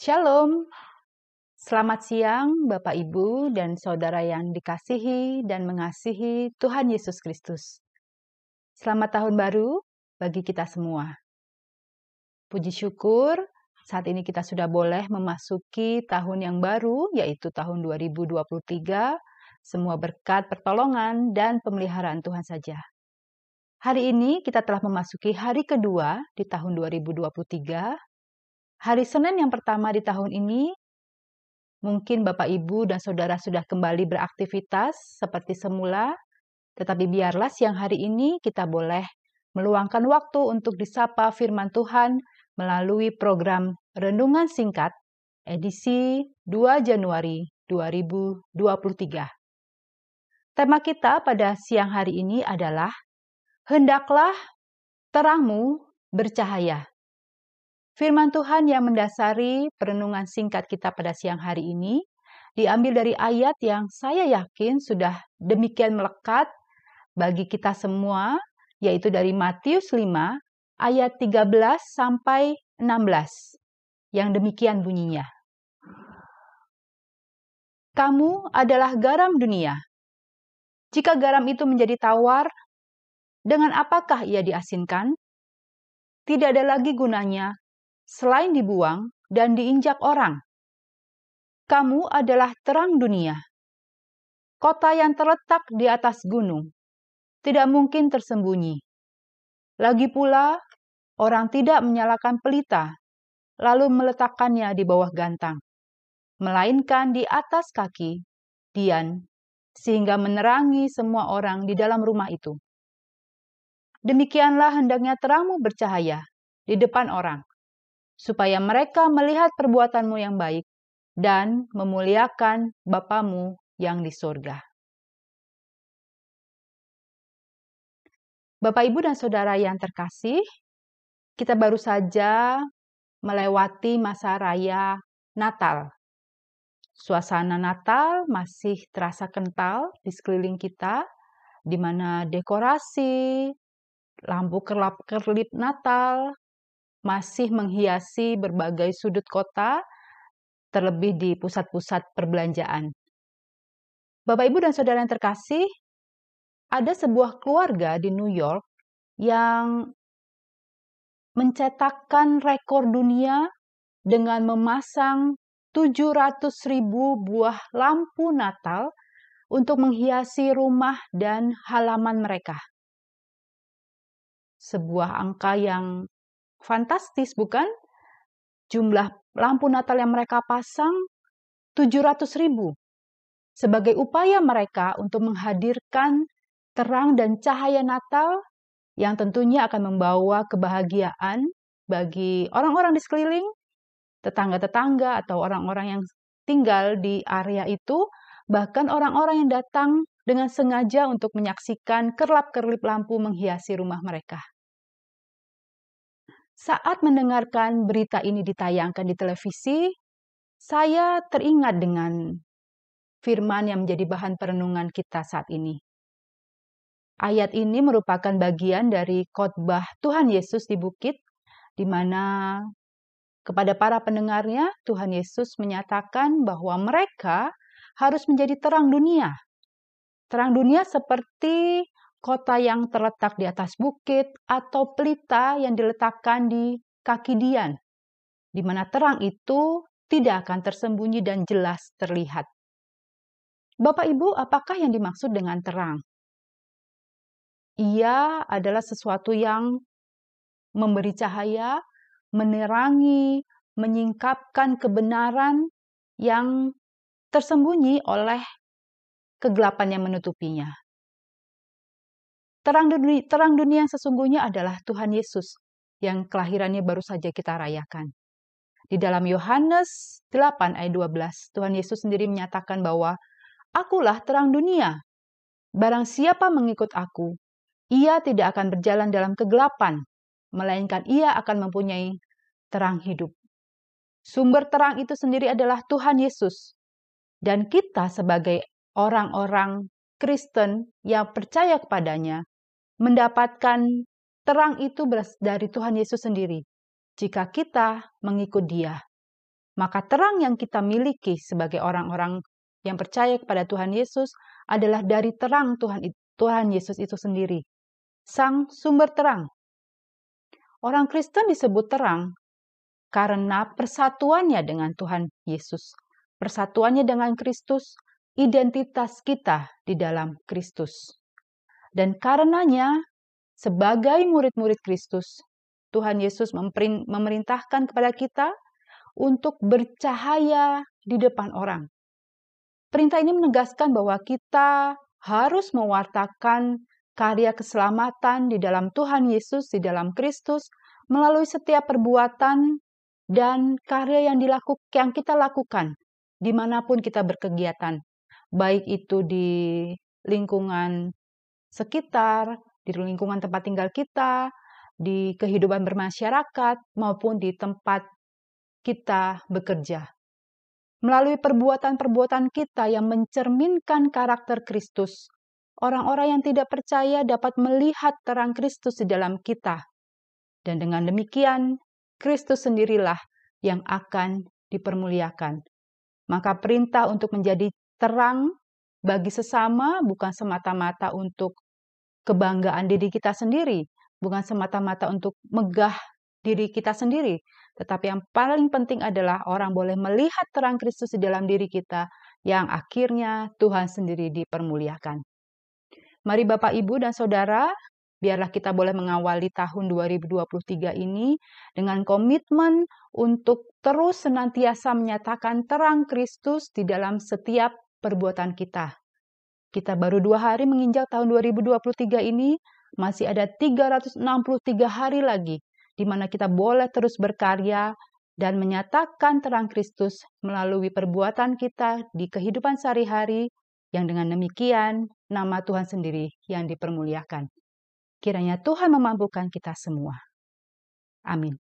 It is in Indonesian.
Shalom, selamat siang Bapak Ibu dan Saudara yang dikasihi dan mengasihi Tuhan Yesus Kristus. Selamat tahun baru bagi kita semua. Puji syukur, saat ini kita sudah boleh memasuki tahun yang baru, yaitu tahun 2023, semua berkat pertolongan dan pemeliharaan Tuhan saja. Hari ini kita telah memasuki hari kedua di tahun 2023, hari Senin yang pertama di tahun ini. Mungkin Bapak, Ibu, dan Saudara sudah kembali beraktivitas seperti semula, tetapi biarlah siang hari ini kita boleh meluangkan waktu untuk disapa firman Tuhan melalui program Renungan Singkat edisi 2 Januari 2023. Tema kita pada siang hari ini adalah Hendaklah terangmu bercahaya. Firman Tuhan yang mendasari perenungan singkat kita pada siang hari ini diambil dari ayat yang saya yakin sudah demikian melekat bagi kita semua, yaitu dari Matius 5 ayat 13 sampai 16, yang demikian bunyinya. Kamu adalah garam dunia. Jika garam itu menjadi tawar, dengan apakah ia diasinkan? Tidak ada lagi gunanya selain dibuang dan diinjak orang. Kamu adalah terang dunia. Kota yang terletak di atas gunung tidak mungkin tersembunyi. Lagi pula, orang tidak menyalakan pelita, lalu meletakkannya di bawah gantang, melainkan di atas kaki, dian, sehingga menerangi semua orang di dalam rumah itu. Demikianlah hendaknya terangmu bercahaya di depan orang, supaya mereka melihat perbuatanmu yang baik dan memuliakan Bapamu yang di surga. Bapak, Ibu, dan Saudara yang terkasih, kita baru saja melewati masa raya Natal. Suasana Natal masih terasa kental di sekeliling kita, di mana dekorasi, lampu kerlap-kerlip Natal masih menghiasi berbagai sudut kota, terlebih di pusat-pusat perbelanjaan. Bapak, Ibu, dan Saudara yang terkasih, ada sebuah keluarga di New York yang mencetakkan rekor dunia dengan memasang 700.000 buah lampu Natal untuk menghiasi rumah dan halaman mereka. Sebuah angka yang fantastis, bukan? Jumlah lampu Natal yang mereka pasang 700.000 sebagai upaya mereka untuk menghadirkan terang dan cahaya Natal yang tentunya akan membawa kebahagiaan bagi orang-orang di sekeliling, tetangga-tetangga atau orang-orang yang tinggal di area itu, bahkan orang-orang yang datang dengan sengaja untuk menyaksikan kerlap-kerlip lampu menghiasi rumah mereka. Saat mendengarkan berita ini ditayangkan di televisi, saya teringat dengan firman yang menjadi bahan perenungan kita saat ini. Ayat ini merupakan bagian dari khotbah Tuhan Yesus di bukit, di mana kepada para pendengarnya Tuhan Yesus menyatakan bahwa mereka harus menjadi terang dunia. Terang dunia seperti kota yang terletak di atas bukit atau pelita yang diletakkan di kaki dian, di mana terang itu tidak akan tersembunyi dan jelas terlihat. Bapak, Ibu, apakah yang dimaksud dengan terang? Ia adalah sesuatu yang memberi cahaya, menerangi, menyingkapkan kebenaran yang tersembunyi oleh kegelapan yang menutupinya. Terang dunia yang sesungguhnya adalah Tuhan Yesus yang kelahirannya baru saja kita rayakan. Di dalam Yohanes 8 ayat 12, Tuhan Yesus sendiri menyatakan bahwa Akulah terang dunia. Barang siapa mengikut aku, ia tidak akan berjalan dalam kegelapan, melainkan ia akan mempunyai terang hidup. Sumber terang itu sendiri adalah Tuhan Yesus. Dan kita sebagai orang-orang Kristen yang percaya kepadanya, mendapatkan terang itu dari Tuhan Yesus sendiri, jika kita mengikut Dia. Maka terang yang kita miliki sebagai orang-orang yang percaya kepada Tuhan Yesus adalah dari terang Tuhan Yesus itu sendiri, Sang Sumber Terang. Orang Kristen disebut terang karena persatuannya dengan Tuhan Yesus, persatuannya dengan Kristus, identitas kita di dalam Kristus. Dan karenanya, sebagai murid-murid Kristus, Tuhan Yesus memerintahkan kepada kita untuk bercahaya di depan orang. Perintah ini menegaskan bahwa kita harus mewartakan karya keselamatan di dalam Tuhan Yesus, di dalam Kristus, melalui setiap perbuatan dan karya yang kita lakukan dimanapun kita berkegiatan, baik itu di lingkungan sekitar, di lingkungan tempat tinggal kita, di kehidupan bermasyarakat, maupun di tempat kita bekerja. Melalui perbuatan-perbuatan kita yang mencerminkan karakter Kristus, orang-orang yang tidak percaya dapat melihat terang Kristus di dalam kita. Dan dengan demikian, Kristus sendirilah yang akan dipermuliakan. Maka perintah untuk menjadi terang bagi sesama bukan semata-mata untuk kebanggaan diri kita sendiri, bukan semata-mata untuk megah diri kita sendiri, tetapi yang paling penting adalah orang boleh melihat terang Kristus di dalam diri kita, yang akhirnya Tuhan sendiri dipermuliakan. Mari Bapak, Ibu, dan Saudara, biarlah kita boleh mengawali tahun 2023 ini dengan komitmen untuk terus senantiasa menyatakan terang Kristus di dalam setiap perbuatan kita. Kita baru 2 hari menginjak tahun 2023 ini, masih ada 363 hari lagi di mana kita boleh terus berkarya dan menyatakan terang Kristus melalui perbuatan kita di kehidupan sehari-hari, yang dengan demikian nama Tuhan sendiri yang dipermuliakan. Kiranya Tuhan memampukan kita semua. Amin.